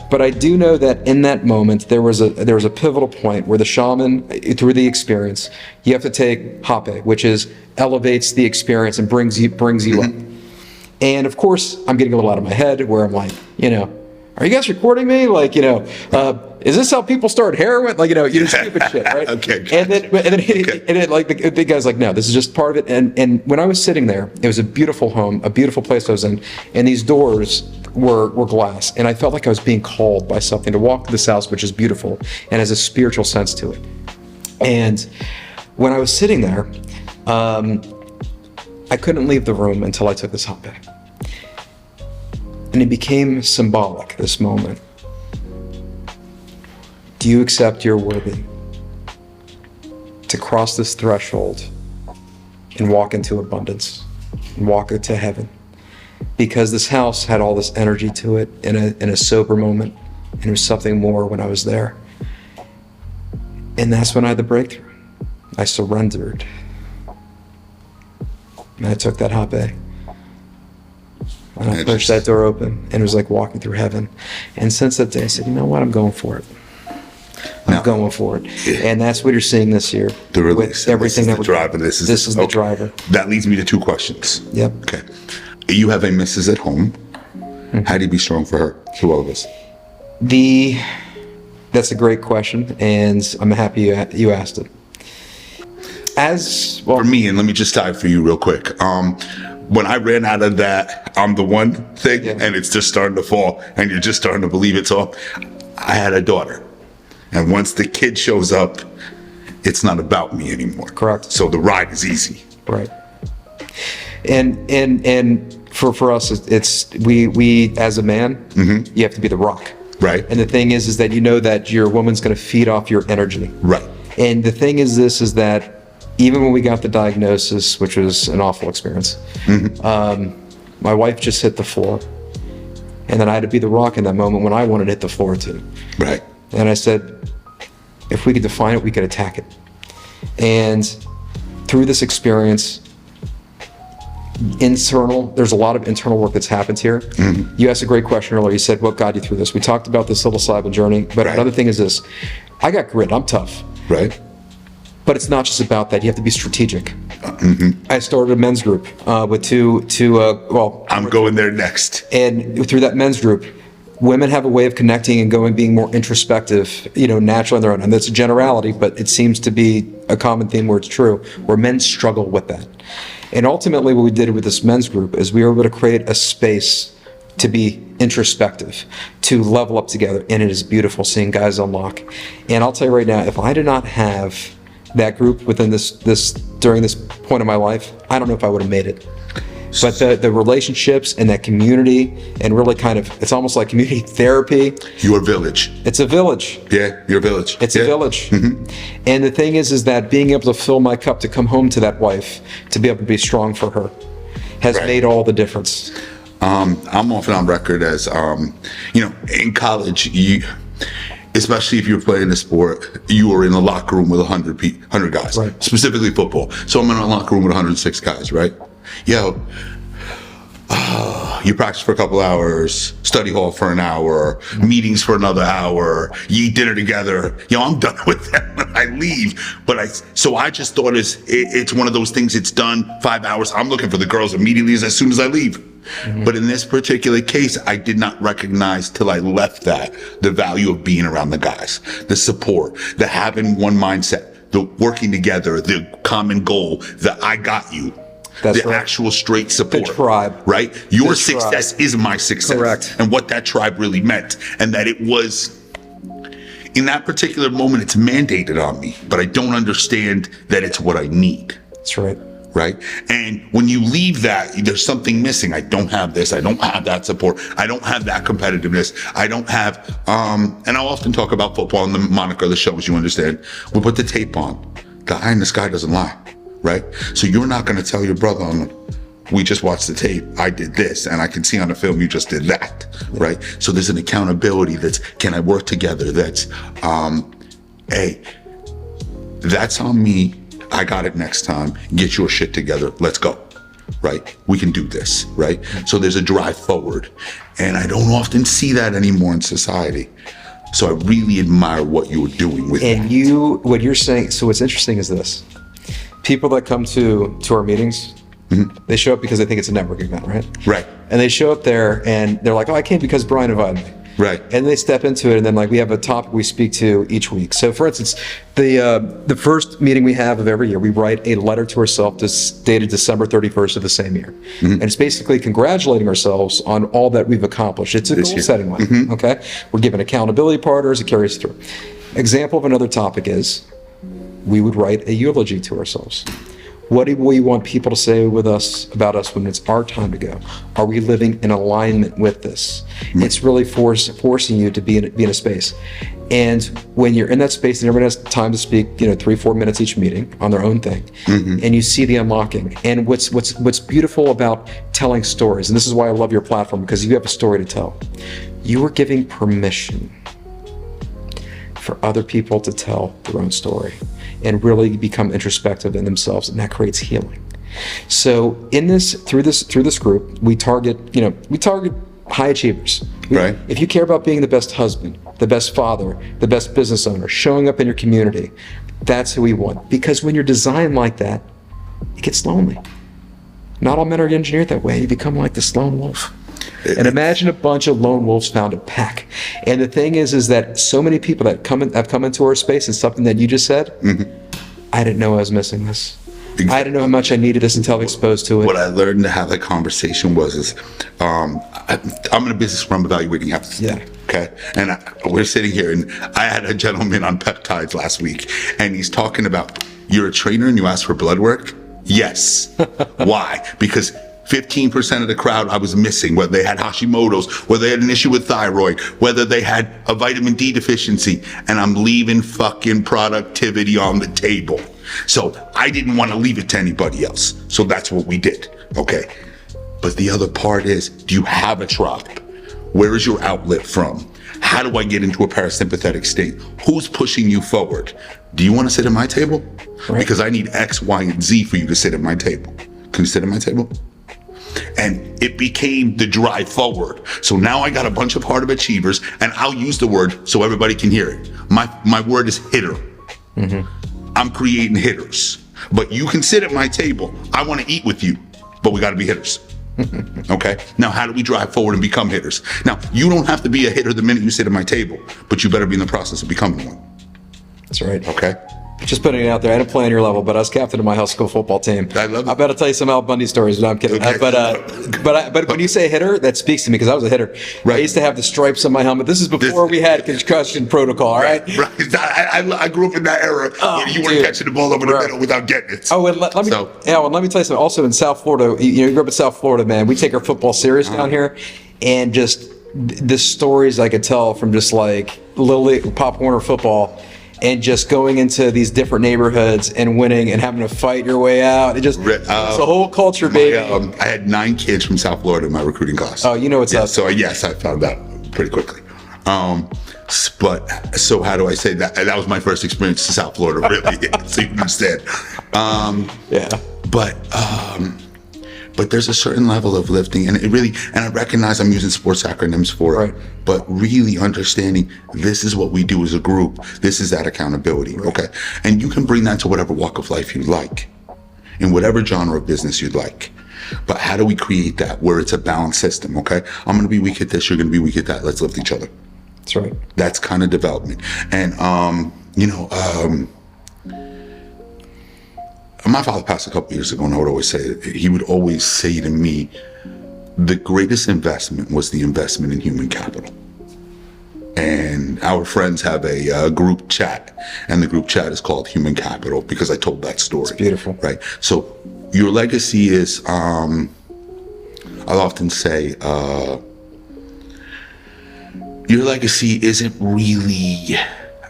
But I do know that in that moment, there was a pivotal point where the shaman, through the experience, you have to take hape, which is elevates the experience and brings you up. And of course, I'm getting a little out of my head where I'm like, are you guys recording me? Like, is this how people start heroin? Like, stupid shit, right? Okay. And then like the guy's like, no, this is just part of it. And when I was sitting there, it was a beautiful home, a beautiful place I was in, and these doors were glass, and I felt like I was being called by something to walk to this house, which is beautiful and has a spiritual sense to it. And when I was sitting there, I couldn't leave the room until I took this hot bag. And it became symbolic, this moment. Do you accept you're worthy to cross this threshold and walk into abundance and walk into heaven? Because this house had all this energy to it in a sober moment, and it was something more when I was there. And that's when I had the breakthrough. I surrendered. And I took that hape. And I pushed that door open, and it was like walking through heaven. And since that day, I said, you know what? I'm going for it. I'm going for it. Yeah. And that's what you're seeing this year. The release. Everything this is the driver. This is the driver. That leads me to 2 questions. Yep. Okay. You have a missus at home. How do you be strong for her through all of this? That's a great question, and I'm happy you asked it. As well, for me, and let me just dive for you real quick. when I ran out of that I'm the one thing, Yeah. and it's just starting to fall, and you're just starting to believe it's all, I had a daughter. And once the kid shows up, it's not about me anymore. Correct. So the ride is easy. Right. And for us, it's we as a man, you have to be the rock. Right. And the thing is that you know that your woman's going to feed off your energy. Right. And the thing is that even when we got the diagnosis, which was an awful experience, my wife just hit the floor. And then I had to be the rock in that moment when I wanted to hit the floor too. Right. And I said, if we could define it, we could attack it. And through this experience, there's a lot of internal work that's happened here. You asked a great question earlier. You said, what got you through this? We talked about the psilocybin journey, but Right. another thing is this. I got grit, I'm tough. Right. But it's not just about that. You have to be strategic. I started a men's group with two. I'm going there next. And through that men's group, women have a way of connecting and being more introspective, naturally on their own. And that's a generality, but it seems to be a common theme where it's true, where men struggle with that. And ultimately what we did with this men's group is we were able to create a space to be introspective, to level up together. And it is beautiful seeing guys unlock. And I'll tell you right now, if I did not have that group within during this point of my life, I don't know if I would have made it. But the relationships and that community, and really it's almost like community therapy. Your village. It's a village. Yeah, your village. It's a village. And the thing is that being able to fill my cup to come home to that wife, to be able to be strong for her, has Right. made all the difference. I'm often on record as, in college, especially if you're playing a sport, you are in the locker room with 100 guys, Right. specifically football. So I'm in a locker room with 106 guys, right? You practice for a couple hours, study hall for an hour, meetings for another hour, you eat dinner together. I'm done with that when I leave. So I just thought it's one of those things, it's done 5 hours. I'm looking for the girls immediately as soon as I leave. But in this particular case, I did not recognize till I left the value of being around the guys, the support, the having one mindset, the working together, the common goal, the I got you. That's the right. actual straight support. The tribe. Right? Your The success tribe. is my success. Correct. And what that tribe really meant. And that it was, in that particular moment, it's mandated on me. But I don't understand that it's what I need. That's right. Right? And when you leave that, there's something missing. I don't have this. I don't have that support. I don't have that competitiveness. I don't have, and I'll often talk about football and the moniker of the show, as you understand. We put the tape on. The eye in the sky doesn't lie. Right? So you're not going to tell your brother, we just watched the tape, I did this, and I can see on the film you just did that, right? So there's an accountability can I work together? That's, hey, that's on me. I got it next time. Get your shit together. Let's go, right? We can do this, right? So there's a drive forward. And I don't often see that anymore in society. So I really admire what you were doing with And that. what you're saying, so what's interesting is this. People that come to our meetings, they show up because they think it's a networking event, right? Right. And they show up there and they're like, oh, I came because Bryan invited me. Right. And they step into it, and then we have a topic we speak to each week. So for instance, the first meeting we have of every year, we write a letter to ourselves dated December 31st of the same year. And it's basically congratulating ourselves on all that we've accomplished. It's a goal setting one, okay? We're given accountability partners, it carries through. Example of another topic is, we would write a eulogy to ourselves. What do we want people to say about us when it's our time to go? Are we living in alignment with this? It's really forcing you to be in a space. And when you're in that space and everyone has time to speak, 3-4 minutes each meeting on their own thing, and you see the unlocking. And what's beautiful about telling stories, and this is why I love your platform, because you have a story to tell. You are giving permission for other people to tell their own story and really become introspective in themselves, and that creates healing. So through this group, we target high achievers. Right. If you care about being the best husband, the best father, the best business owner, showing up in your community, that's who we want. Because when you're designed like that, it gets lonely. Not all men are engineered that way. You become like the lone wolf. And imagine a bunch of lone wolves found a pack. And the thing is that so many people that have come into our space, and something that you just said, I didn't know I was missing this. I didn't know how much I needed this until I was exposed to it. What I learned to have that conversation I'm in a business where I'm evaluating health. Yeah. Okay. And we're sitting here, and I had a gentleman on peptides last week, and he's talking about, you're a trainer and you ask for blood work? Yes. Why? Because 15% of the crowd I was missing, whether they had Hashimoto's, whether they had an issue with thyroid, whether they had a vitamin D deficiency, and I'm leaving fucking productivity on the table. So I didn't want to leave it to anybody else. So that's what we did. Okay. But the other part is, do you have a tribe? Where is your outlet from? How do I get into a parasympathetic state? Who's pushing you forward? Do you want to sit at my table? Right. Because I need X, Y, and Z for you to sit at my table. Can you sit at my table? And it became the drive forward. So now I got a bunch of heart of achievers, and I'll use the word so everybody can hear it. My word is hitter. I'm creating hitters. But you can sit at my table. I want to eat with you, but we got to be hitters. Okay? Now, how do we drive forward and become hitters? Now, you don't have to be a hitter the minute you sit at my table, but you better be in the process of becoming one. That's right. Okay? Just putting it out there. I didn't play on your level, but I was captain of my high school football team. I love it. I better tell you some Al Bundy stories. No, I'm kidding. Okay. But when you say hitter, that speaks to me because I was a hitter. Right. I used to have the stripes on my helmet. This is before we had concussion protocol. All right. Right. I grew up in that era. Oh, you weren't catching the ball over the middle without getting it. Oh, and let me tell you something. Also in South Florida, you grew up in South Florida, man. We take our football serious down here, and just the stories I could tell from just like Little League Pop Warner football. And just going into these different neighborhoods and winning and having to fight your way out. It's a whole culture, baby. I had 9 kids from South Florida in my recruiting class. Oh, you know what's up. So yes, I found out pretty quickly. But so how do I say that? That was my first experience in South Florida, really. So you understand. Yeah. But there's a certain level of lifting, and I recognize I'm using sports acronyms for it, but really understanding this is what we do as a group. This is that accountability, okay? And you can bring that to whatever walk of life you'd like, in whatever genre of business you'd like. But how do we create that where it's a balanced system, okay? I'm going to be weak at this, you're going to be weak at that. Let's lift each other. That's right. That's kind of development. And, my father passed a couple years ago, and he would always say to me, the greatest investment was the investment in human capital. And our friends have a group chat, and the group chat is called Human Capital because I told that story. It's beautiful. Right? So your legacy is, I'll often say, your legacy isn't really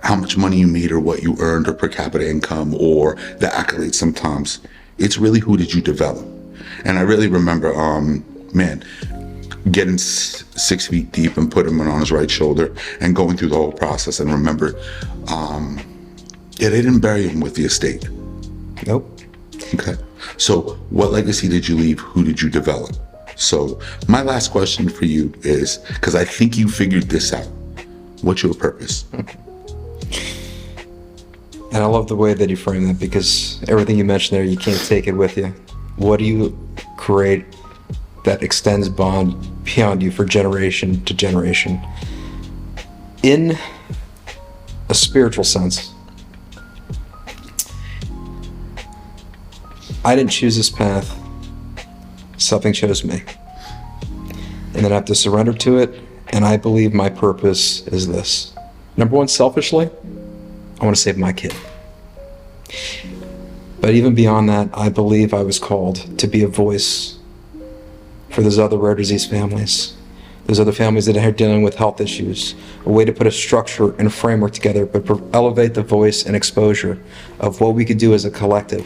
how much money you made or what you earned or per capita income or the accolades sometimes. It's really who did you develop. And I really remember, getting 6 feet deep and putting him on his right shoulder and going through the whole process. And remember, they didn't bury him with the estate. Nope. Okay. So what legacy did you leave? Who did you develop? So my last question for you is, because I think you figured this out, what's your purpose? And I love the way that you frame that because everything you mentioned there, you can't take it with you. What do you create that extends beyond you for generation to generation? In a spiritual sense, I didn't choose this path. Something chose me. And then I have to surrender to it. And I believe my purpose is this. Number one, selfishly, I want to save my kid. But even beyond that, I believe I was called to be a voice for those other rare disease families, those other families that are dealing with health issues, a way to put a structure and a framework together, but elevate the voice and exposure of what we could do as a collective,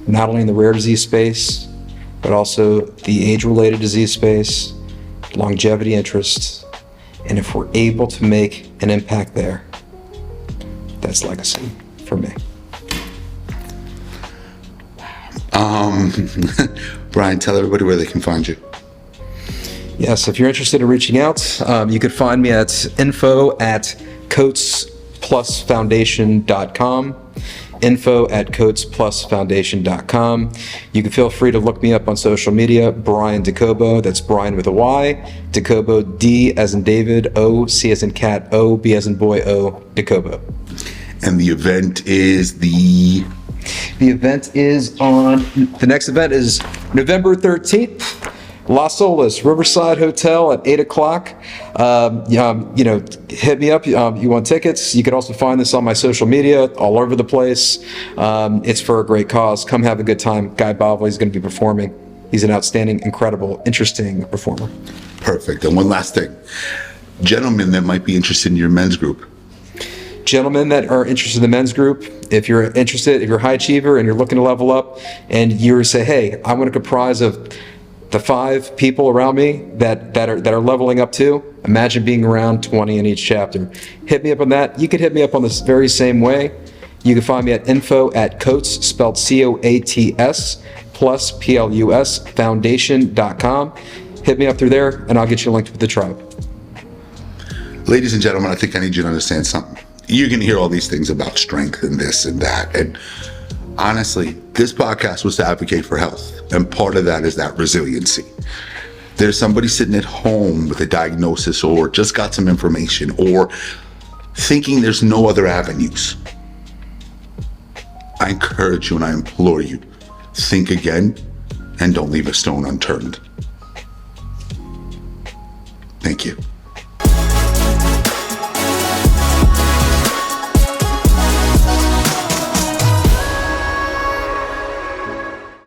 not only in the rare disease space, but also the age-related disease space, longevity interests, and if we're able to make an impact there, that's legacy for me. Bryan, tell everybody where they can find you. Yes, if you're interested in reaching out, you could find me at info@coatsplusfoundation.com, info@coatsplusfoundation.com. You can feel free to look me up on social media, Brayan Docobo, that's Bryan with a Y, Docobo, D as in David, O, C as in cat, O, B as in boy, O, Docobo. And the event is the The next event is November 13th. Las Olas, Riverside Hotel at 8 o'clock. Hit me up. You want tickets? You can also find this on my social media all over the place. It's for a great cause. Come have a good time. Guy Bavley is going to be performing. He's an outstanding, incredible, interesting performer. Perfect. And one last thing. Gentlemen that might be interested in your men's group. Gentlemen that are interested in the men's group, if you're interested, if you're a high achiever and you're looking to level up, and you say, hey, I want to comprise of the 5 people around me that are leveling up too. Imagine being around 20 in each chapter. Hit me up on that. You could hit me up on this very same way. You can find me at info@coats, spelled COATS, plus PLUS, foundation.com. Hit me up through there and I'll get you linked with the tribe. Ladies and gentlemen, I think I need you to understand something. You can hear all these things about strength and this and that. And honestly, this podcast was to advocate for health. And part of that is that resiliency. There's somebody sitting at home with a diagnosis or just got some information or thinking there's no other avenues. I encourage you and I implore you, think again and don't leave a stone unturned. Thank you.